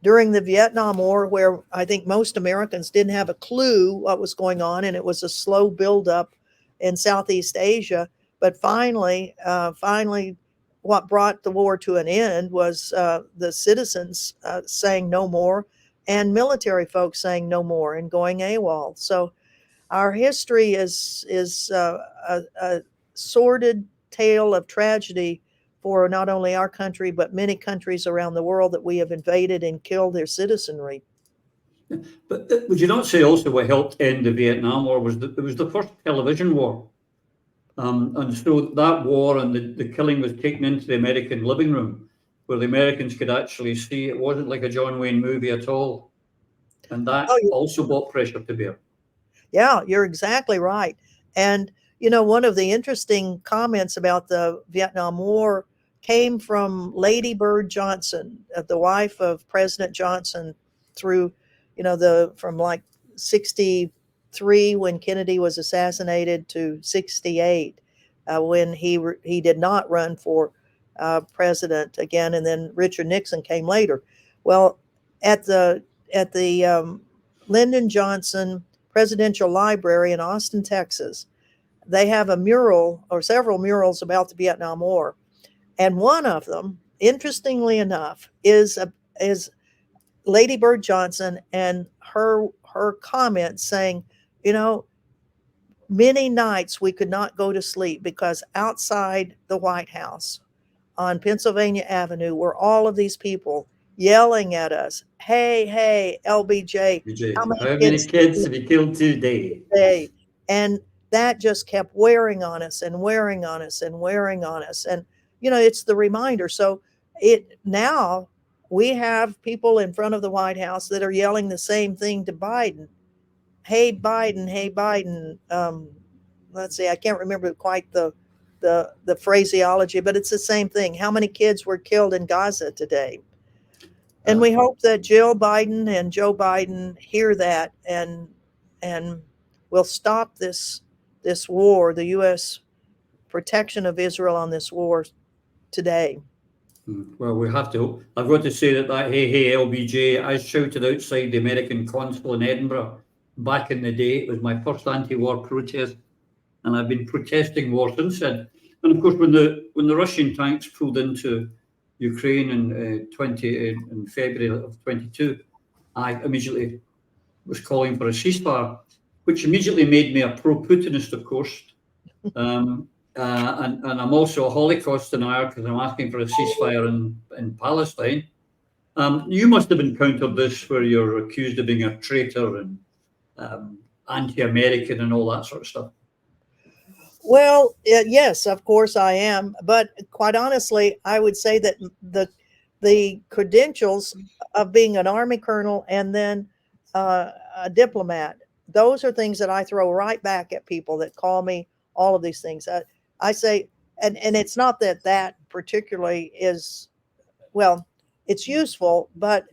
During the Vietnam War, where I think most Americans didn't have a clue what was going on, and it was a slow buildup in Southeast Asia. But finally, what brought the war to an end was the citizens saying no more, and military folks saying no more and going AWOL. So our history is a sordid tale of tragedy for not only our country, but many countries around the world that we have invaded and killed their citizenry. But would you not say also what helped end the Vietnam War was that it was the first television war? And so that war and the killing was taken into the American living room, where the Americans could actually see it wasn't like a John Wayne movie at all. And that also brought pressure to bear. Yeah, you're exactly right. And, one of the interesting comments about the Vietnam War came from Lady Bird Johnson, the wife of President Johnson, through, from like 63 when Kennedy was assassinated to 68 when he did not run for president again, and then Richard Nixon came later. Well, at the Lyndon Johnson Presidential Library in Austin, Texas, they have a mural or several murals about the Vietnam War. And one of them, interestingly enough, is Lady Bird Johnson and her comment saying, many nights we could not go to sleep because outside the White House on Pennsylvania Avenue were all of these people yelling at us, hey, hey, LBJ, how many How many kids kids have you killed today? today? And that just kept wearing on us and wearing on us and wearing on us. And, it's the reminder. So now we have people in front of the White House that are yelling the same thing to Biden. Hey, Biden, hey, Biden. Let's see, I can't remember quite the phraseology, but it's the same thing. How many kids were killed in Gaza today? And we hope that Jill Biden and Joe Biden hear that and will stop this war, the U.S. protection of Israel on this war today. Well, we have to hope. I've got to say that hey, hey, LBJ, I shouted outside the American consul in Edinburgh back in the day. It was my first anti-war protest, and I've been protesting war since then. And of course, when the Russian tanks pulled into Ukraine in February of 22, I immediately was calling for a ceasefire, which immediately made me a pro-Putinist, of course. And I'm also a Holocaust denier because I'm asking for a ceasefire in Palestine. You must have encountered this where you're accused of being a traitor and anti-American and all that sort of stuff. Well, yes, of course I am. But quite honestly, I would say that the credentials of being an Army colonel and then a diplomat, those are things that I throw right back at people that call me all of these things. I say, and it's not that particularly is, well, it's useful, but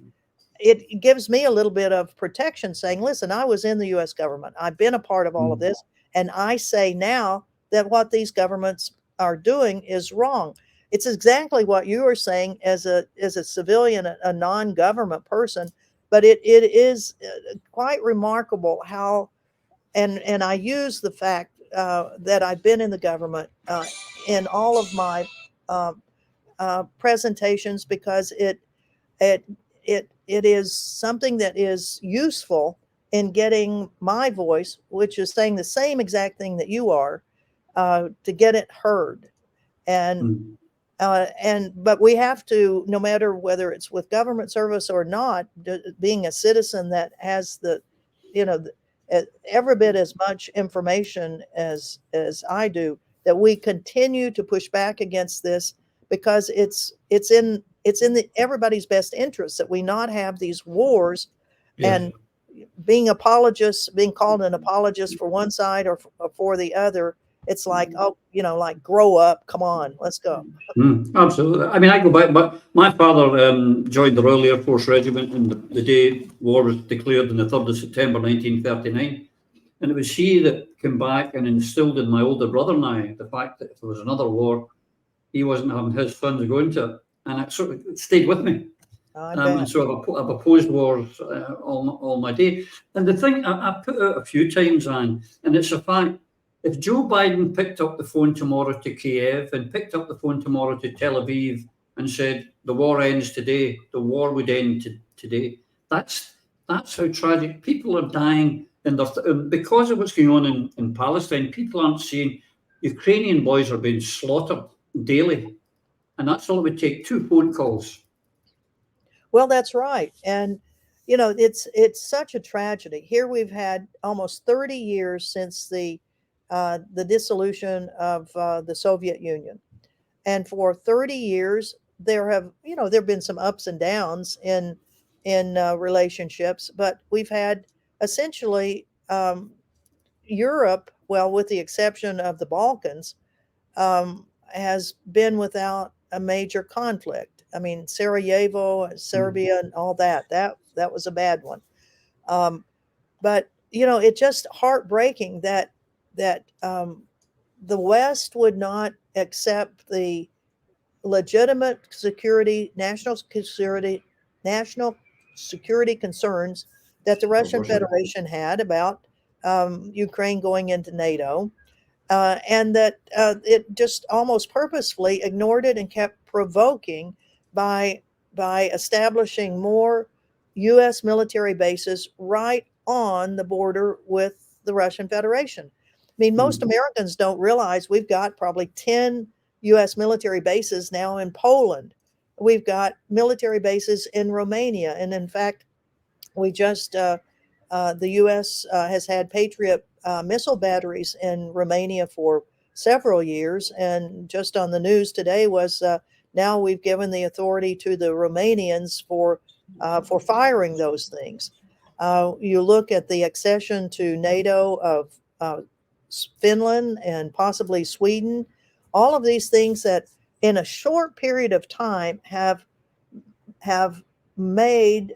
it gives me a little bit of protection saying, listen, I was in the U.S. government. I've been a part of all of this. And I say now that what these governments are doing is wrong. It's exactly what you are saying as a civilian, a non-government person, but it is quite remarkable how, and I use the fact that I've been in the government in all of my presentations because it is something that is useful in getting my voice, which is saying the same exact thing that you are, to get it heard. And but we have to, no matter whether it's with government service or not, being a citizen that has every bit as much information as I do, that we continue to push back against this because it's in everybody's best interest that we not have these wars. And being called an apologist for one side or for the other, it's like, like grow up, come on, let's go. Absolutely. I mean, I go back, but my father joined the Royal Air Force Regiment in the day war was declared on the 3rd of September 1939. And it was he that came back and instilled in my older brother and I the fact that if there was another war, he wasn't having his sons going to it. And it sort of stayed with me. And so I've opposed wars all my day. And the thing I put out a few times, Anne, and it's a fact, if Joe Biden picked up the phone tomorrow to Kiev and picked up the phone tomorrow to Tel Aviv and said, the war ends today, the war would end today, that's how tragic. People are dying. And because of what's going on in Palestine, people aren't seeing Ukrainian boys are being slaughtered daily. And that's all it would take, 2 phone calls. Well, that's right. And, it's such a tragedy. Here we've had almost 30 years since the dissolution of the Soviet Union. And for 30 years, there have been some ups and downs in relationships, but we've had essentially Europe, well, with the exception of the Balkans, has been without a major conflict. I mean, Sarajevo, Serbia, and all that was a bad one. But it's just heartbreaking that the West would not accept the legitimate national security concerns that the Russian Federation had about Ukraine going into NATO, and that it just almost purposefully ignored it and kept provoking by establishing more U.S. military bases right on the border with the Russian Federation. mean, most Americans don't realize we've got probably 10 U.S. military bases now in Poland. We've got military bases in Romania. And in fact, we just, the U.S. Has had Patriot missile batteries in Romania for several years. And just on the news today was now we've given the authority to the Romanians for firing those things. You look at the accession to NATO of Finland and possibly Sweden, all of these things that in a short period of time have made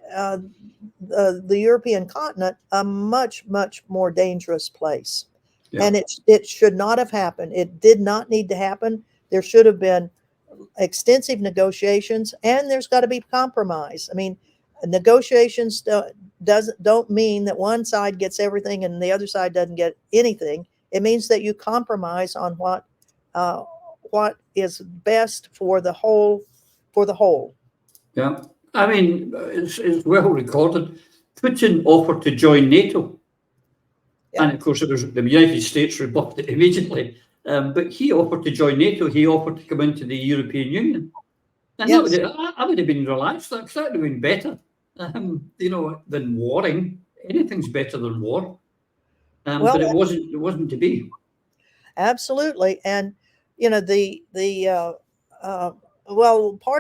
the European continent a much more dangerous place. Yeah. And it should not have happened. It did not need to happen. There should have been extensive negotiations, and there's got to be compromise. I mean, negotiations don't mean that one side gets everything and the other side doesn't get anything. It means that you compromise on what is best for the whole. Yeah, I mean, it's well recorded. Putin offered to join NATO, yeah. And of course it was the United States rebuffed it immediately. But he offered to join NATO. He offered to come into the European Union, and yes. I would have been relaxed. That would have been better, than warring. Anything's better than war. But it wasn't to be. Absolutely, and part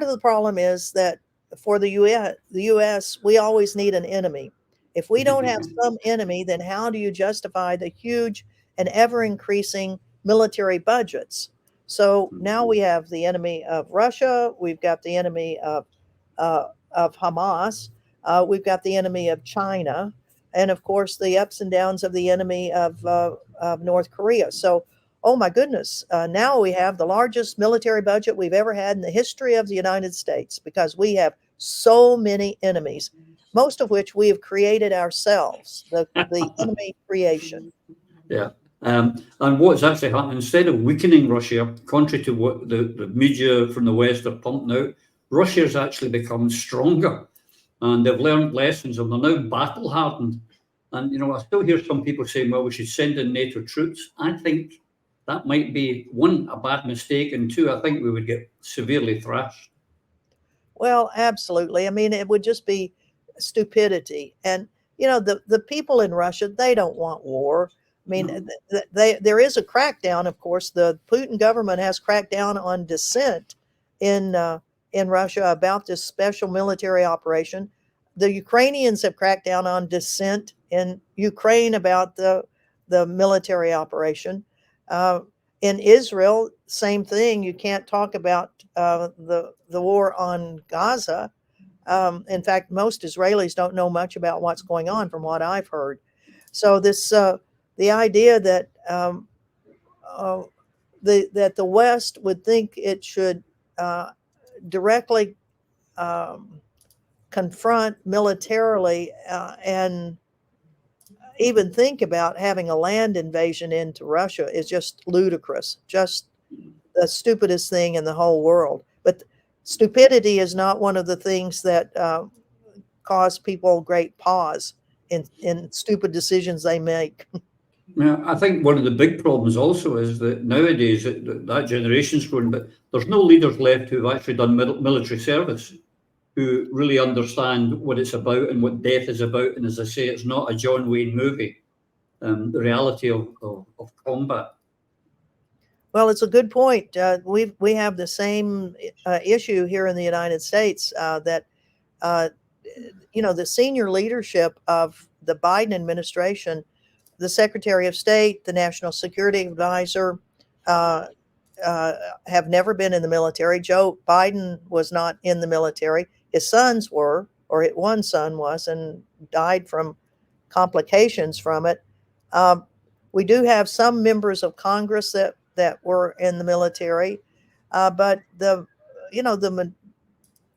of the problem is that for the U.S., we always need an enemy. If we don't have some enemy, then how do you justify the huge and ever-increasing military budgets? So now we have the enemy of Russia. We've got the enemy of Hamas. We've got the enemy of China, and of course the ups and downs of the enemy of North Korea. So, oh my goodness! Now we have the largest military budget we've ever had in the history of the United States because we have so many enemies, most of which we have created ourselves. The enemy creation. Yeah. And what's actually happened, instead of weakening Russia, contrary to what the media from the West are pumping out, Russia's actually become stronger, and they've learned lessons, and they're now battle hardened. And I still hear some people saying, well, we should send in NATO troops. I think that might be, one, a bad mistake, and two, I think we would get severely thrashed. Well, absolutely. I mean, it would just be stupidity. And, the people in Russia, they don't want war. I mean, there is a crackdown, of course. The Putin government has cracked down on dissent in Russia about this special military operation. The Ukrainians have cracked down on dissent in Ukraine about the military operation. In Israel, same thing. You can't talk about the war on Gaza. In fact, most Israelis don't know much about what's going on, from what I've heard. So this the idea that that the West would think it should directly confront militarily and even think about having a land invasion into Russia is just ludicrous, just the stupidest thing in the whole world. But stupidity is not one of the things that cause people great pause in stupid decisions they make. Yeah, I think one of the big problems also is that nowadays that generation's grown, but there's no leaders left who've actually done military service, who really understand what it's about and what death is about. And as I say, it's not a John Wayne movie, the reality of combat. Well, it's a good point. We have the same issue here in the United States that, the senior leadership of the Biden administration, the Secretary of State, the National Security Advisor, have never been in the military. Joe Biden was not in the military. His sons were, or one son was, and died from complications from it. We do have some members of Congress that were in the military, but the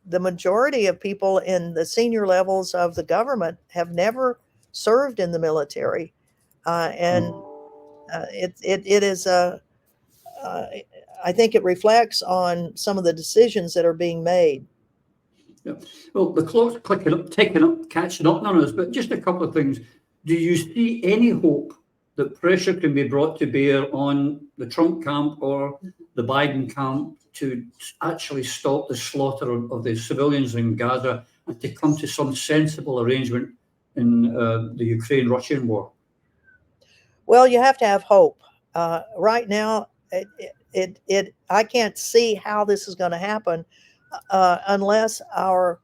majority of people in the senior levels of the government have never served in the military, and it is I think it reflects on some of the decisions that are being made. Yeah. Well, the clock's catching up on us, but just a couple of things. Do you see any hope that pressure can be brought to bear on the Trump camp or the Biden camp to actually stop the slaughter of the civilians in Gaza and to come to some sensible arrangement in the Ukraine-Russian war? Well, you have to have hope. Right now, I can't see how this is going to happen unless our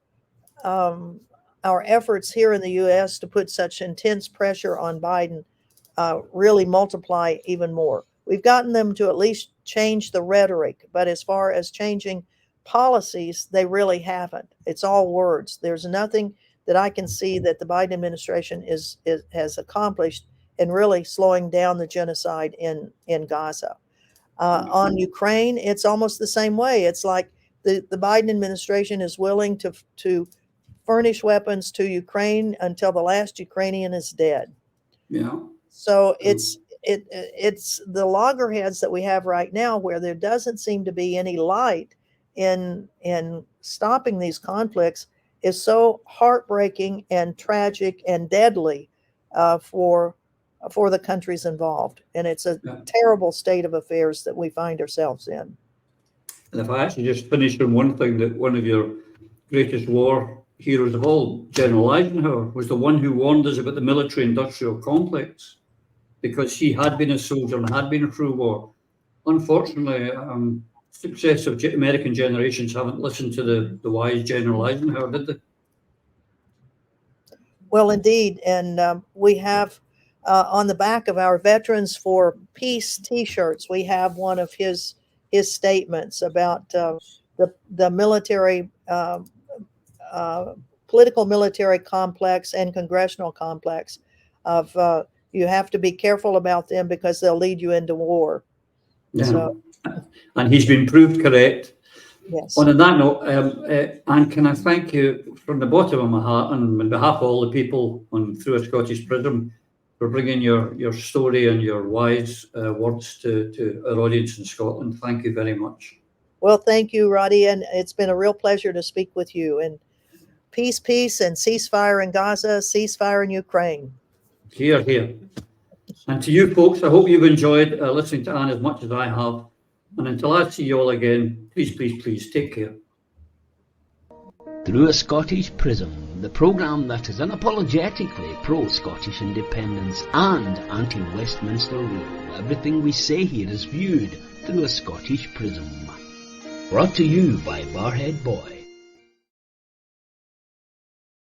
efforts here in the U.S. to put such intense pressure on Biden really multiply even more. We've gotten them to at least change the rhetoric, but as far as changing policies, they really haven't. It's all words. There's nothing that I can see that the Biden administration has accomplished in really slowing down the genocide in Gaza. On Ukraine, it's almost the same way. It's like the Biden administration is willing to furnish weapons to Ukraine until the last Ukrainian is dead. Yeah. So it's the loggerheads that we have right now, where there doesn't seem to be any light in stopping these conflicts, is so heartbreaking and tragic and deadly for the countries involved. And it's a terrible state of affairs that we find ourselves in. And if I actually just finish on one thing, that one of your greatest war heroes of all, General Eisenhower, was the one who warned us about the military-industrial complex, because he had been a soldier and had been through war. Unfortunately, successive American generations haven't listened to the wise General Eisenhower, did they? Well, indeed. And we have on the back of our Veterans for Peace T-shirts, we have one of his statements about the military, political military complex and congressional complex of you have to be careful about them because they'll lead you into war. Yeah. So, and he's been proved correct. yes. On that note, Anne, can I thank you from the bottom of my heart and on behalf of all the people on Through a Scottish Prism for bringing your story and your wise words to our audience in Scotland. Thank you very much. Well, thank you, Roddy, and it's been a real pleasure to speak with you. And peace, peace, and ceasefire in Gaza, ceasefire in Ukraine. Here, here. And to you folks, I hope you've enjoyed listening to Anne as much as I have. And until I see you all again, please, please, please take care. Through a Scottish Prism, the programme that is unapologetically pro-Scottish independence and anti-Westminster rule. Everything we say here is viewed through a Scottish prism. Brought to you by Barhead Boy.